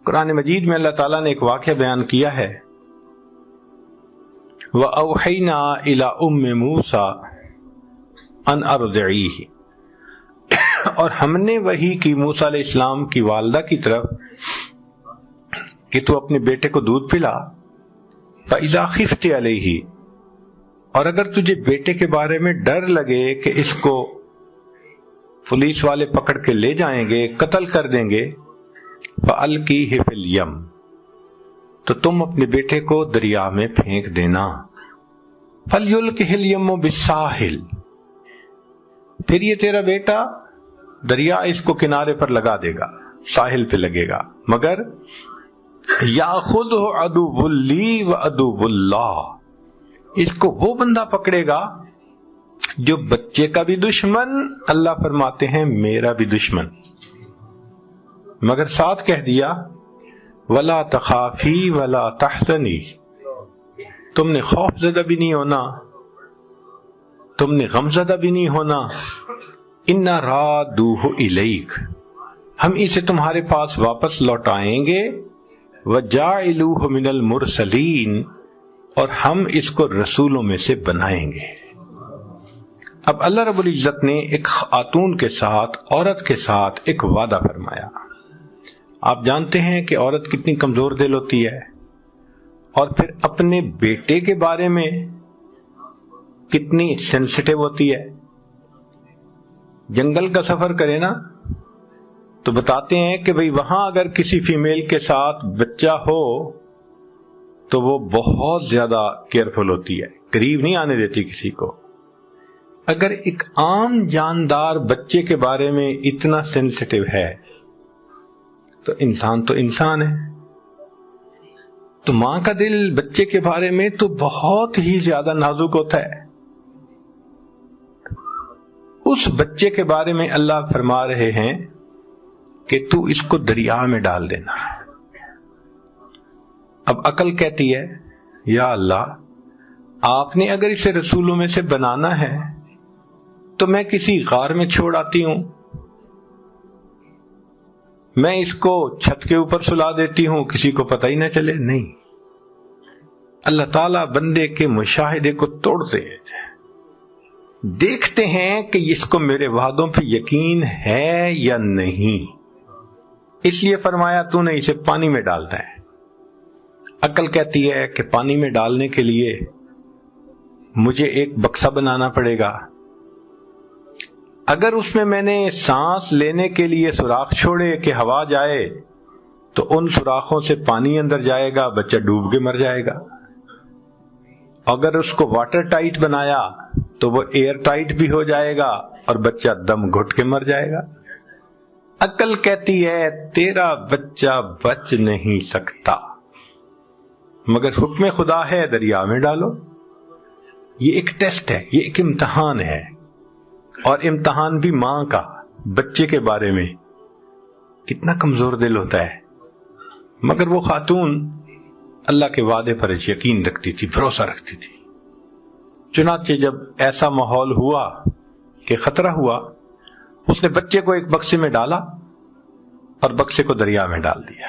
قرآن مجید میں اللہ تعالیٰ نے ایک واقعہ بیان کیا ہے، وَأَوْحَيْنَا إِلَىٰ أُمِّ مُوسَىٰ أَنْ أَرْضِعِيهِ، اور ہم نے وحی کی موسیٰ علیہ السلام کی والدہ کی طرف کہ تو اپنے بیٹے کو دودھ پلا، فَإِذَا خِفْتِ عَلَيْهِ، اور اگر تجھے بیٹے کے بارے میں ڈر لگے کہ اس کو پولیس والے پکڑ کے لے جائیں گے، قتل کر دیں گے، فَأَلْقِيهِ فِي الْيَمِّ، تو تم اپنے بیٹے کو دریا میں پھینک دینا، فَلْيُلْقِهِ الْيَمُّ بِالسَّاحِلِ، پھر یہ تیرا بیٹا دریا اس کو کنارے پر لگا دے گا، ساحل پہ لگے گا، مگر یاخذہ عدو لی و عدو اللہ، اس کو وہ بندہ پکڑے گا جو بچے کا بھی دشمن، اللہ فرماتے ہیں میرا بھی دشمن، مگر ساتھ کہہ دیا ولا تخافی ولا تحزنی، تم نے خوف زدہ بھی نہیں ہونا، تم نے غم زدہ بھی نہیں ہونا، انا رادوہ الیک، ہم اسے تمہارے پاس واپس لوٹائیں گے، وجاعلوہ من المرسلین، اور ہم اس کو رسولوں میں سے بنائیں گے۔ اب اللہ رب العزت نے ایک خاتون کے ساتھ، عورت کے ساتھ ایک وعدہ فرمایا۔ آپ جانتے ہیں کہ عورت کتنی کمزور دل ہوتی ہے، اور پھر اپنے بیٹے کے بارے میں کتنی سینسٹیو ہوتی ہے۔ جنگل کا سفر کرے نا تو بتاتے ہیں کہ بھئی وہاں اگر کسی فیمیل کے ساتھ بچہ ہو تو وہ بہت زیادہ کیئرفل ہوتی ہے، قریب نہیں آنے دیتی کسی کو۔ اگر ایک عام جاندار بچے کے بارے میں اتنا سینسٹیو ہے تو انسان ہے۔ تو ماں کا دل بچے کے بارے میں تو بہت ہی زیادہ نازک ہوتا ہے۔ اس بچے کے بارے میں اللہ فرما رہے ہیں کہ تو اس کو دریا میں ڈال دینا۔ اب عقل کہتی ہے یا اللہ، آپ نے اگر اسے رسولوں میں سے بنانا ہے تو میں کسی غار میں چھوڑ آتی ہوں، میں اس کو چھت کے اوپر سلا دیتی ہوں، کسی کو پتہ ہی نہ چلے۔ نہیں، اللہ تعالیٰ بندے کے مشاہدے کو توڑتے ہیں، دیکھتے ہیں کہ اس کو میرے وعدوں پہ یقین ہے یا نہیں، اس لیے فرمایا تو نے اسے پانی میں ڈالتا ہے۔ عقل کہتی ہے کہ پانی میں ڈالنے کے لیے مجھے ایک بکسا بنانا پڑے گا، اگر اس میں نے سانس لینے کے لیے سوراخ چھوڑے کہ ہوا جائے تو ان سوراخوں سے پانی اندر جائے گا، بچہ ڈوب کے مر جائے گا۔ اگر اس کو واٹر ٹائٹ بنایا تو وہ ایئر ٹائٹ بھی ہو جائے گا اور بچہ دم گھٹ کے مر جائے گا۔ عقل کہتی ہے تیرا بچہ بچ نہیں سکتا، مگر حکم خدا ہے دریا میں ڈالو۔ یہ ایک ٹیسٹ ہے، یہ ایک امتحان ہے، اور امتحان بھی ماں کا بچے کے بارے میں کتنا کمزور دل ہوتا ہے، مگر وہ خاتون اللہ کے وعدے پر یقین رکھتی تھی، بھروسہ رکھتی تھی۔ چنانچہ جب ایسا ماحول ہوا کہ خطرہ ہوا، اس نے بچے کو ایک بکسے میں ڈالا اور بکسے کو دریا میں ڈال دیا۔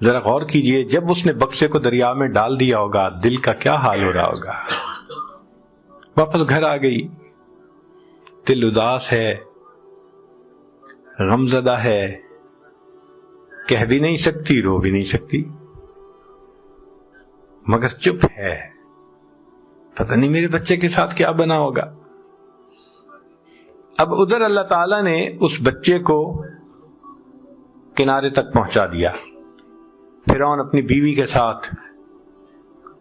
ذرا غور کیجئے، جب اس نے بکسے کو دریا میں ڈال دیا ہوگا دل کا کیا حال ہو رہا ہوگا۔ واپس گھر آ گئی، دل اداس ہے، غمزدہ ہے، کہہ بھی نہیں سکتی، رو بھی نہیں سکتی، مگر چپ ہے، پتہ نہیں میرے بچے کے ساتھ کیا بنا ہوگا۔ اب ادھر اللہ تعالیٰ نے اس بچے کو کنارے تک پہنچا دیا۔ فرعون اپنی بیوی کے ساتھ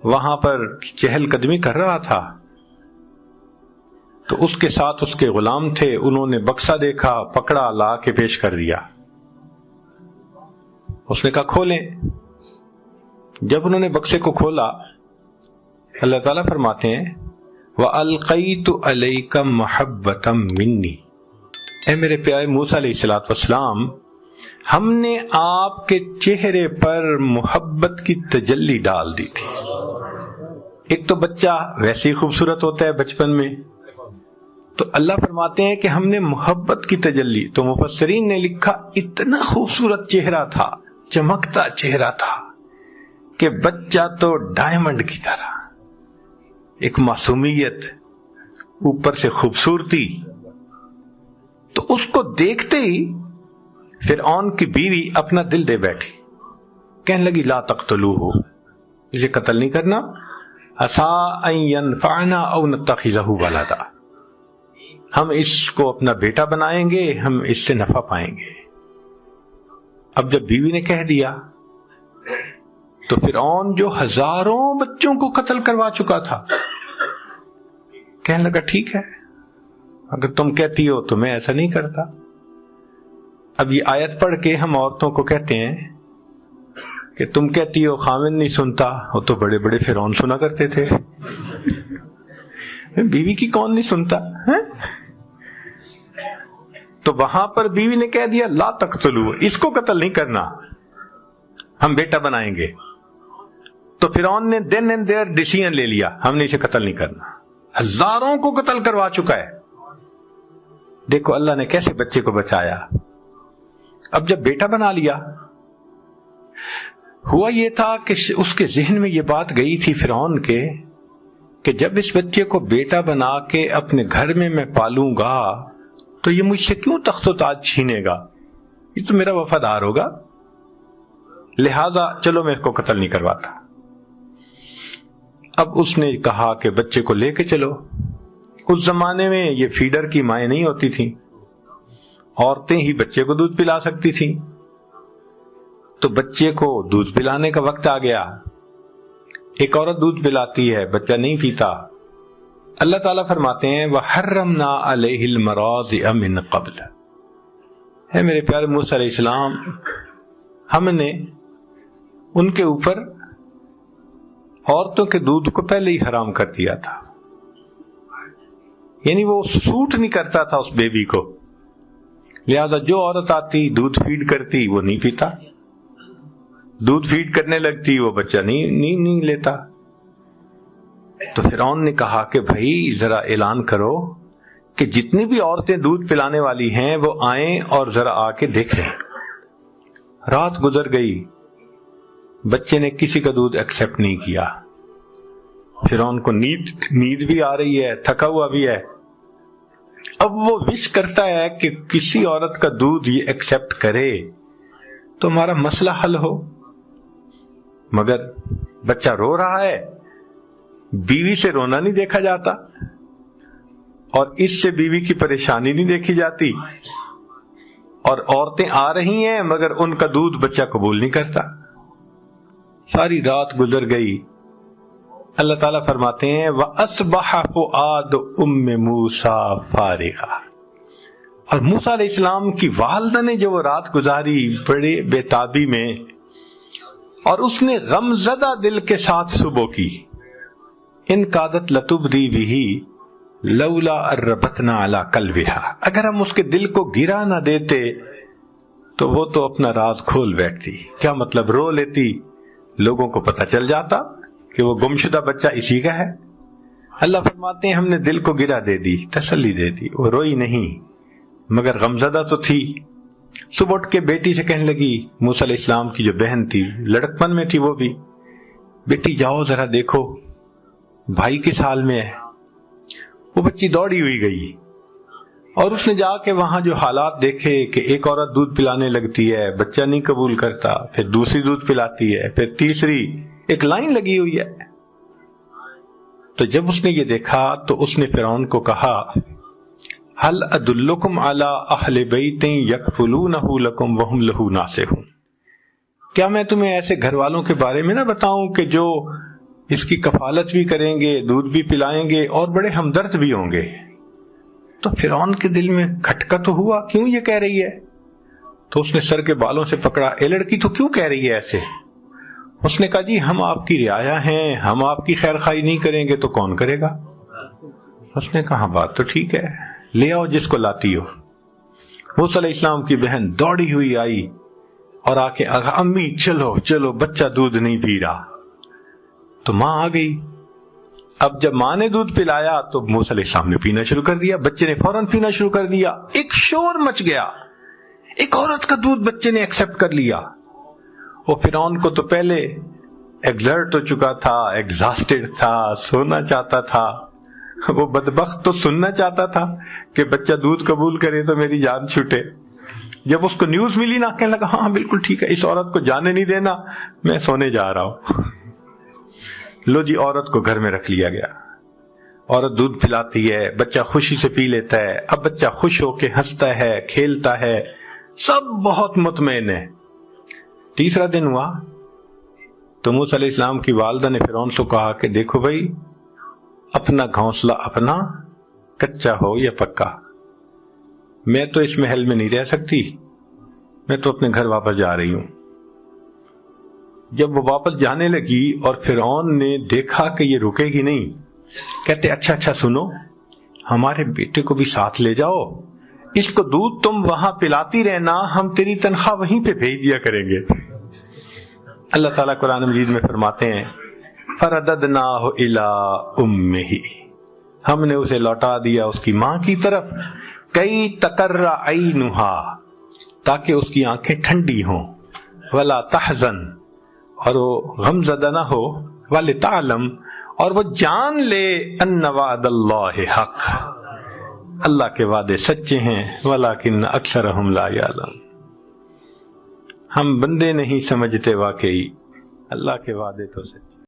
وہاں پر چہل قدمی کر رہا تھا، تو اس کے ساتھ اس کے غلام تھے، انہوں نے بکسا دیکھا، پکڑا، لا کے پیش کر دیا۔ اس نے کہا کھولیں۔ جب انہوں نے بکسے کو کھولا، اللہ تعالیٰ فرماتے ہیں وَأَلْقَيْتُ عَلَيْكَ مَحَبَّةً مِّنِّي، اے میرے پیارے موسیٰ علیہ السلام، ہم نے آپ کے چہرے پر محبت کی تجلی ڈال دی تھی۔ ایک تو بچہ ویسے ہی خوبصورت ہوتا ہے بچپن میں، تو اللہ فرماتے ہیں کہ ہم نے محبت کی تجلی، تو مفسرین نے لکھا اتنا خوبصورت چہرہ تھا، چمکتا چہرہ تھا کہ بچہ تو ڈائمنڈ کی طرح، ایک معصومیت، اوپر سے خوبصورتی. تو اس کو دیکھتے ہی فرعون کی بیوی اپنا دل دے بیٹھی، کہنے لگی لا تقتلوہ، اسے قتل نہیں کرنا، عسیٰ ان ینفعنا او نتخذہ ولدا، ہم اس کو اپنا بیٹا بنائیں گے، ہم اس سے نفع پائیں گے. اب جب بیوی نے کہہ دیا تو فرعون جو ہزاروں بچوں کو قتل کروا چکا تھا کہنے لگا ٹھیک ہے، اگر تم کہتی ہو تو میں ایسا نہیں کرتا. اب یہ آیت پڑھ کے ہم عورتوں کو کہتے ہیں کہ تم کہتی ہو خاوند نہیں سنتا، وہ تو بڑے بڑے فرعون سنا کرتے تھے، بیوی کی کون نہیں سنتا ہے؟ تو وہاں پر بیوی نے کہہ دیا لا تقتلو، اس کو قتل نہیں کرنا، ہم بیٹا بنائیں گے. تو فرعون نے دین اینڈ دیئر ڈیسیژن لے لیا، ہم نے اسے قتل نہیں کرنا. ہزاروں کو قتل کروا چکا ہے. دیکھو اللہ نے کیسے بچے کو بچایا. اب جب بیٹا بنا لیا، ہوا یہ تھا کہ اس کے ذہن میں یہ بات گئی تھی فرعون کے کہ جب اس بچے کو بیٹا بنا کے اپنے گھر میں پالوں گا تو یہ مجھ سے کیوں تخت و تاج چھینے گا، یہ تو میرا وفادار ہوگا، لہذا چلو میں اس کو قتل نہیں کرواتا. اب اس نے کہا کہ بچے کو لے کے چلو. اس زمانے میں یہ فیڈر کی مائیں نہیں ہوتی تھیں، عورتیں ہی بچے کو دودھ پلا سکتی تھیں. تو بچے کو دودھ پلانے کا وقت آ گیا. ایک عورت دودھ پلاتی ہے، بچہ نہیں پیتا. اللہ تعالیٰ فرماتے ہیں وَحَرَّمْنَا عَلَيْهِ الْمَرَاضِعَ مِنْ قَبْلِ، ہے میرے پیارے موسیٰ علیہ السلام، ہم نے ان کے اوپر عورتوں کے دودھ کو پہلے ہی حرام کر دیا تھا. یعنی وہ سوٹ نہیں کرتا تھا اس بیبی کو، لہذا جو عورت آتی دودھ فیڈ کرتی وہ نہیں پیتا، دودھ فیڈ کرنے لگتی وہ بچہ نہیں لیتا. تو فرعون نے کہا کہ بھائی ذرا اعلان کرو کہ جتنی بھی عورتیں دودھ پلانے والی ہیں وہ آئیں اور ذرا آ کے دیکھیں. رات گزر گئی، بچے نے کسی کا دودھ ایکسپٹ نہیں کیا. فرعون کو نیند بھی آ رہی ہے، تھکا ہوا بھی ہے. اب وہ وش کرتا ہے کہ کسی عورت کا دودھ یہ ایکسپٹ کرے تو ہمارا مسئلہ حل ہو، مگر بچہ رو رہا ہے، بیوی سے رونا نہیں دیکھا جاتا اور اس سے بیوی کی پریشانی نہیں دیکھی جاتی، اور عورتیں آ رہی ہیں مگر ان کا دودھ بچہ قبول نہیں کرتا. ساری رات گزر گئی. اللہ تعالیٰ فرماتے ہیں وَأَصْبَحَ فُؤَادُ أُمِّ مُوسَىٰ فَارِغًا، اور موسیٰ علیہ السلام کی والدہ نے جو وہ رات گزاری بڑے بے تابی میں، اور اس نے غم زدہ دل کے ساتھ صبح کی. ان کادت لتبدی بہ لولا ربطنا علی قلبہا، اگر ہم اس کے دل کو گرا نہ دیتے تو وہ تو اپنا راز کھول بیٹھتی. کیا مطلب؟ رو لیتی، لوگوں کو پتہ چل جاتا کہ وہ گمشدہ بچہ اسی کا ہے. اللہ فرماتے ہیں ہم نے دل کو گرا دے دی، تسلی دے دی. وہ روئی نہیں مگر غمزدہ تو تھی. صبح اٹھ کے بیٹی سے کہنے لگی، موسیٰ علیہ السلام کی جو بہن تھی، لڑکپن میں تھی وہ بھی، بیٹی جاؤ ذرا دیکھو بھائی کس حال میں ہے. وہ بچی دوڑی ہوئی گئی اور اس نے جا کے وہاں جو حالات دیکھے کہ ایک عورت دودھ پلانے لگتی ہے، بچہ نہیں قبول کرتا، پھر دوسری دودھ پلاتی ہے، پھر تیسری، ایک لائن لگی ہوئی ہے. تو جب اس نے یہ دیکھا تو اس نے فرعون کو کہا هل ادلکم علی اہل بیت یکفلونہ لکم وہم لہ ناصحون، کیا میں تمہیں ایسے گھر والوں کے بارے میں نہ بتاؤں کہ جو اس کی کفالت بھی کریں گے، دودھ بھی پلائیں گے اور بڑے ہمدرد بھی ہوں گے. تو فرعون کے دل میں کھٹکا تو ہوا، کیوں یہ کہہ رہی ہے؟ تو اس نے سر کے بالوں سے پکڑا، اے لڑکی تو کیوں کہہ رہی ہے ایسے؟ اس نے کہا جی ہم آپ کی رعایا ہیں، ہم آپ کی خیر خواہی نہیں کریں گے تو کون کرے گا؟ اس نے کہا بات تو ٹھیک ہے، لے آؤ جس کو لاتی ہو. موسیٰ علیہ السلام کی بہن دوڑی ہوئی آئی اور آ کے امی چلو چلو بچہ دودھ نہیں پی رہا. تو ماں آ گئی. اب جب ماں نے دودھ پلایا تو موسیٰ علیہ السلام نے پینا شروع کر دیا، بچے نے فوراً پینا شروع کر دیا. ایک شور مچ گیا، ایک عورت کا دودھ بچے نے ایکسپٹ کر لیا. وہ فرعون کو تو پہلے ایگزرٹ ہو چکا تھا، ایگزاسٹڈ تھا، سونا چاہتا تھا، وہ بدبخت تو سننا چاہتا تھا کہ بچہ دودھ قبول کرے تو میری جان چھوٹے۔ جب اس کو نیوز ملی نا، کہنے لگا ہاں بالکل ٹھیک ہے، اس عورت کو جانے نہیں دینا، میں سونے جا رہا ہوں۔ لو جی، عورت کو گھر میں رکھ لیا گیا، عورت دودھ پلاتی ہے، بچہ خوشی سے پی لیتا ہے، اب بچہ خوش ہو کے ہنستا ہے، کھیلتا ہے، سب بہت مطمئن ہے۔ تیسرا دن ہوا تو موسیٰ علیہ السلام کی والدہ نے فرعون سے کہا کہ دیکھو بھائی، اپنا گھونسلہ اپنا، کچا ہو یا پکا، میں تو اس محل میں نہیں رہ سکتی، میں تو اپنے گھر واپس جا رہی ہوں۔ جب وہ واپس جانے لگی اور فرعون نے دیکھا کہ یہ رکے گی نہیں، کہتے اچھا سنو، ہمارے بیٹے کو بھی ساتھ لے جاؤ، اس کو دودھ تم وہاں پلاتی رہنا، ہم تیری تنخواہ وہیں پہ بھیج دیا کریں گے۔ اللہ تعالیٰ قرآن مجید میں فرماتے ہیں فَرَدَدْنَاهُ إِلَىٰ أُمِّهِ، ہم نے اسے لوٹا دیا اس کی ماں کی طرف، کئی تقر عینها، تاکہ اس کی آنکھیں ٹھنڈی ہوں، ولا تحزن، اور وہ غم زدہ نہ ہو، ولتعلم، اور وہ جان لے ان وعد اللہ حق، اللہ کے وعدے سچے ہیں، ولکن اکثرهم لا یعلمون، ہم بندے نہیں سمجھتے، واقعی اللہ کے وعدے تو سچے۔